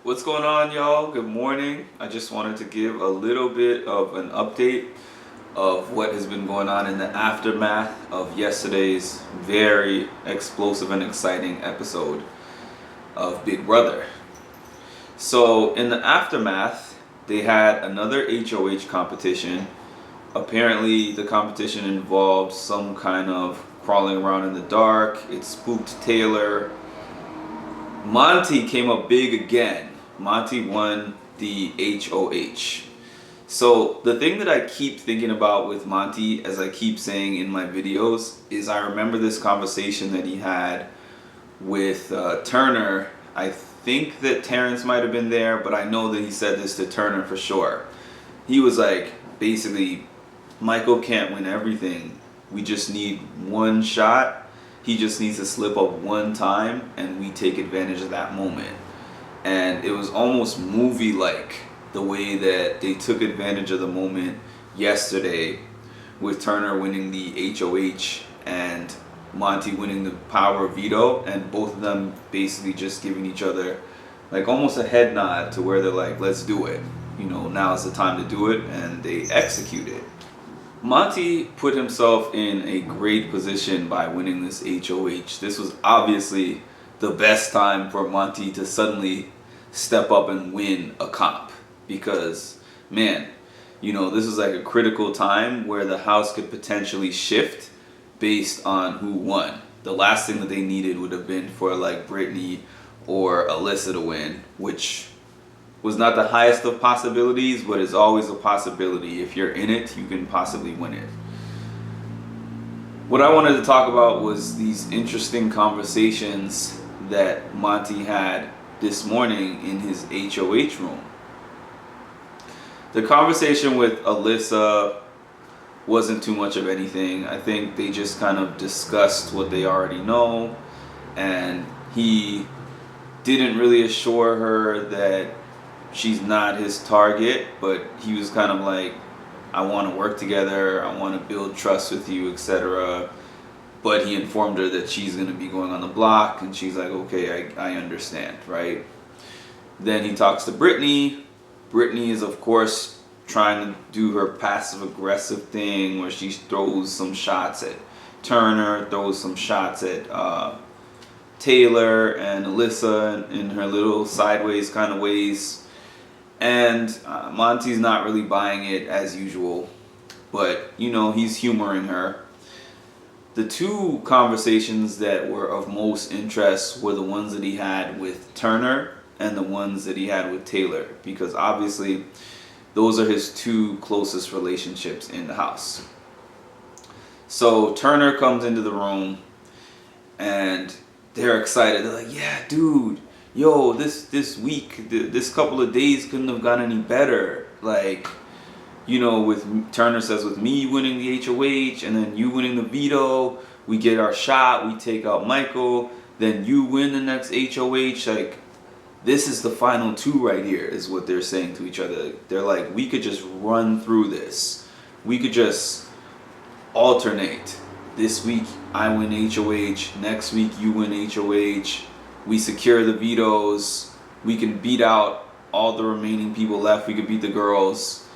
What's going on, y'all? Good morning. I just wanted to give a little bit of an update of what has been going on in the aftermath of yesterday's very explosive and exciting episode of Big Brother. So, in the aftermath, they had another HOH competition. Apparently, the competition involved some kind of crawling around in the dark. It spooked Taylor. Monte came up big again. Monte won the HOH. So the thing that I keep thinking about with Monte, as I keep saying in my videos, is I remember this conversation that he had with Turner. I think that Terrence might have been there, but I know that he said this to Turner for sure. He was like, basically, Michael can't win everything. We just need one shot. He just needs to slip up one time, and we take advantage of that moment. And it was almost movie-like the way that they took advantage of the moment yesterday with Turner winning the HOH and Monte winning the power of veto, and both of them basically just giving each other like almost a head nod to where they're like, let's do it. Now's the time to do it, and they execute it. Monte put himself in a great position by winning this HOH. This was obviously the best time for Monte to suddenly step up and win a comp because, man, this is like a critical time where the house could potentially shift based on who won. The last thing that they needed would have been for like Brittany or Alyssa to win, which was not the highest of possibilities, but is always a possibility. If you're in it, you can possibly win it. What I wanted to talk about was these interesting conversations that Monte had this morning in his HOH room. The conversation with Alyssa wasn't too much of anything. I think they just kind of discussed what they already know, and he didn't really assure her that she's not his target, but he was kind of like, I want to work together, I want to build trust with you, etc. But he informed her that she's going to be going on the block, and she's like, okay, I understand, right? Then he talks to Brittany. Brittany is, of course, trying to do her passive-aggressive thing where she throws some shots at Turner, throws some shots at Taylor and Alyssa in her little sideways kind of ways. And Monte's not really buying it as usual, but he's humoring her. The two conversations that were of most interest were the ones that he had with Turner and the ones that he had with Taylor, because obviously those are his two closest relationships in the house. So Turner comes into the room and they're excited. They're like, yeah, dude, yo, this week, this couple of days couldn't have gone any better. Like, with Turner says, with me winning the HOH and then you winning the veto, we get our shot, we take out Michael, then you win the next HOH. Like, this is the final two right here, is what they're saying to each other. They're like, we could just run through this. We could just alternate. This week I win HOH, next week you win HOH. We secure the vetoes. We can beat out all the remaining people left. We could beat the girls.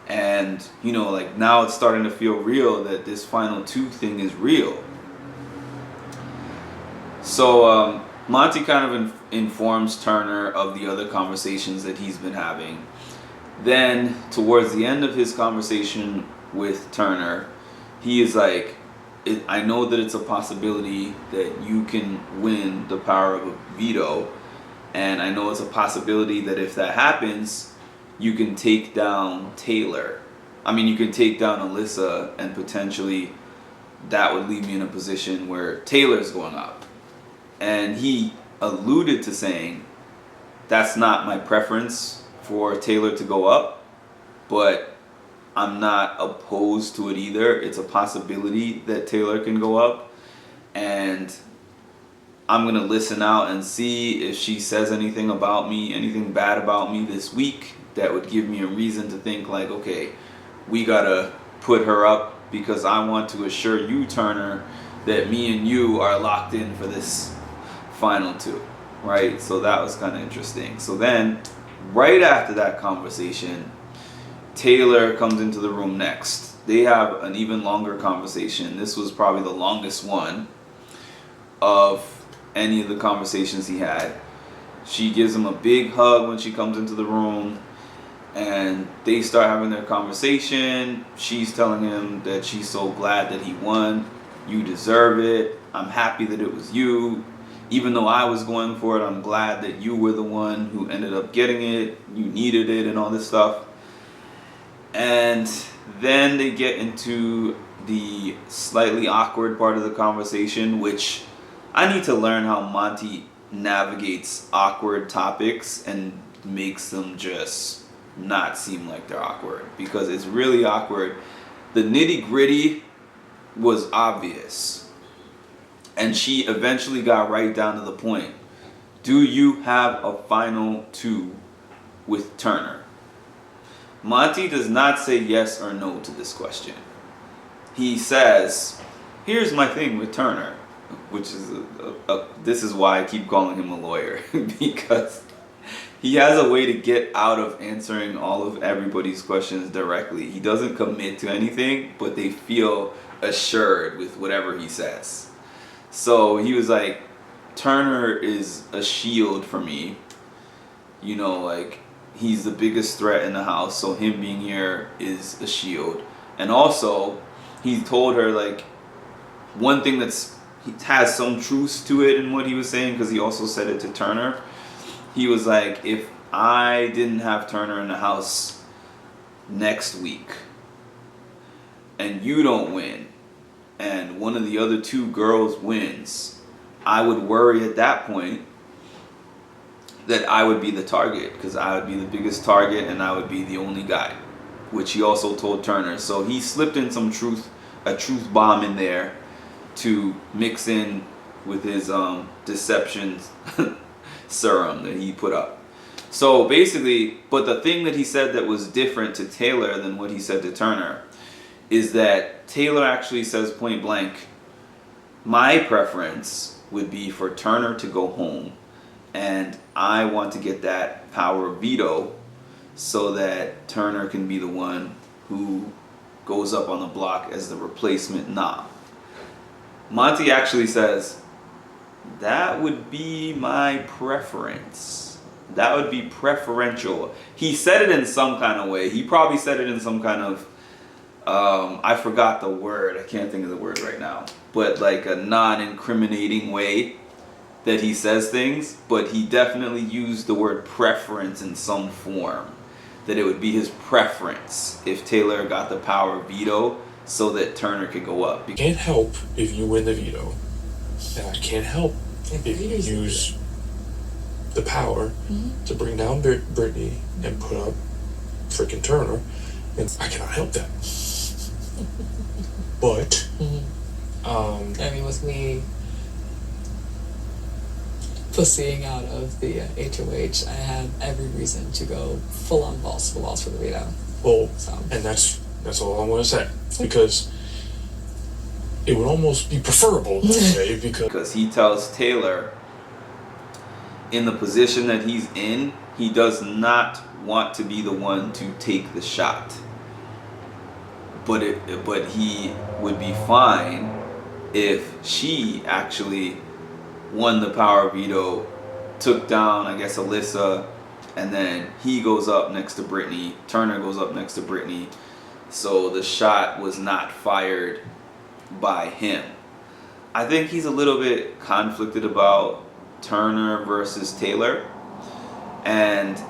And, now it's starting to feel real that this final two thing is real. So Monte kind of informs Turner of the other conversations that he's been having. Then, towards the end of his conversation with Turner, he is like, I know that it's a possibility that you can win the power of a veto. And I know it's a possibility that if that happens, you can take down Taylor. You can take down Alyssa, and potentially that would leave me in a position where Taylor's going up. And he alluded to saying, that's not my preference for Taylor to go up, but I'm not opposed to it either. It's a possibility that Taylor can go up, and I'm going to listen out and see if she says anything about me, anything bad about me this week that would give me a reason to think like, okay, we got to put her up, because I want to assure you, Turner, that me and you are locked in for this final two. right? So that was kind of interesting. So then, right after that conversation, Taylor comes into the room next. They have an even longer conversation. This was probably the longest one of any of the conversations he had. She gives him a big hug when she comes into the room, and they start having their conversation. She's telling him that she's so glad that he won. You deserve it. I'm happy that it was you. Even though I was going for it, I'm glad that you were the one who ended up getting it. You needed it and all this stuff. And then they get into the slightly awkward part of the conversation, which I need to learn how Monte navigates awkward topics and makes them just not seem like they're awkward, because it's really awkward. The nitty gritty was obvious, and she eventually got right down to the point. Do you have a final two with Turner? Monte does not say yes or no to this question. He says, here's my thing with Turner, which is this is why I keep calling him a lawyer, because he has a way to get out of answering all of everybody's questions directly. He doesn't commit to anything, but they feel assured with whatever he says. So he was like, Turner is a shield for me. You know, like, he's the biggest threat in the house, so him being here is a shield. And also, he told her, like, one thing he has some truth to it in what he was saying, because he also said it to Turner. He was like, if I didn't have Turner in the house next week, and you don't win, and one of the other two girls wins, I would worry at that point that I would be the target, because I would be the biggest target and I would be the only guy, which he also told Turner. So he slipped in a truth bomb in there to mix in with his deception serum that he put up. So basically, but the thing that he said that was different to Taylor than what he said to Turner is that Taylor actually says point blank, my preference would be for Turner to go home, and I want to get that power of veto so that Turner can be the one who goes up on the block as the replacement knob. Monte actually says, that would be my preference. That would be preferential. He said it in some kind of way. He probably said it in some kind of, I forgot the word. I can't think of the word right now. But like a non-incriminating way that he says things. But he definitely used the word preference in some form. That it would be his preference if Taylor got the power of veto so that Turner could go up. Can't help if you win the veto. And I can't help if you use the power to bring down Brittany and put up freaking Turner. And I cannot help that. But, I mean, with me pussying out of the HOH, I had every reason to go full on balls for the veto. Well, and that's all I'm going to say. Because it would almost be preferable to say, because he tells Taylor, in the position that he's in, he does not want to be the one to take the shot. But he would be fine if she actually won the power veto, took down, I guess, Alyssa, and then he goes up next to Brittany. Turner goes up next to Brittany. So the shot was not fired by him. I think he's a little bit conflicted about Turner versus Taylor. And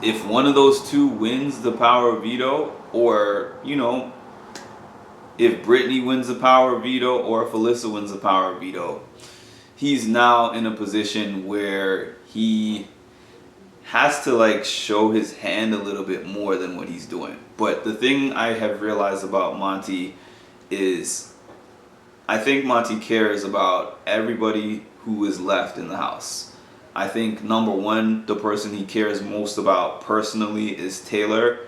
if one of those two wins the power veto, or, you know, if Brittany wins the power veto or if Alyssa wins the power veto, he's now in a position where he has to like show his hand a little bit more than what he's doing. But the thing I have realized about Monte is I think Monte cares about everybody who is left in the house. I think number one, the person he cares most about personally is Taylor.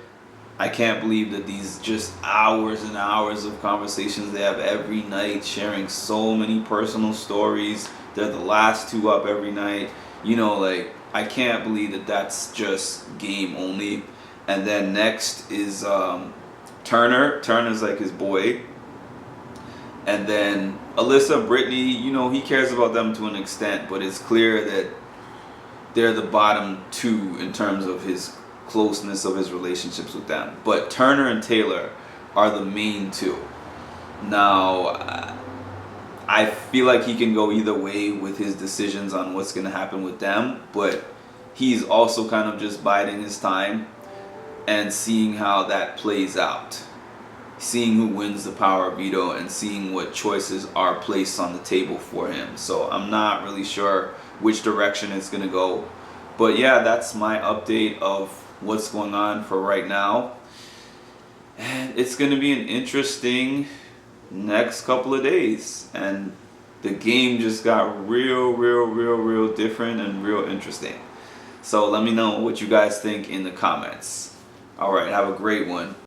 I can't believe that these just hours and hours of conversations they have every night, sharing so many personal stories They're the last two up every night. You know, like, I can't believe that that's just game only. And then next is Turner. Turner's like his boy. And then Alyssa, Brittany, you know, he cares about them to an extent, but it's clear that they're the bottom two in terms of his closeness of his relationships with them. But Turner and Taylor are the main two. Now, I feel like he can go either way with his decisions on what's going to happen with them, but he's also kind of just biding his time and seeing how that plays out. Seeing who wins the power veto and seeing what choices are placed on the table for him. So I'm not really sure which direction it's going to go. But yeah, that's my update of what's going on for right now. And it's going to be an interesting next couple of days. And the game just got real different and real interesting. So let me know what you guys think in the comments. All right, have a great one.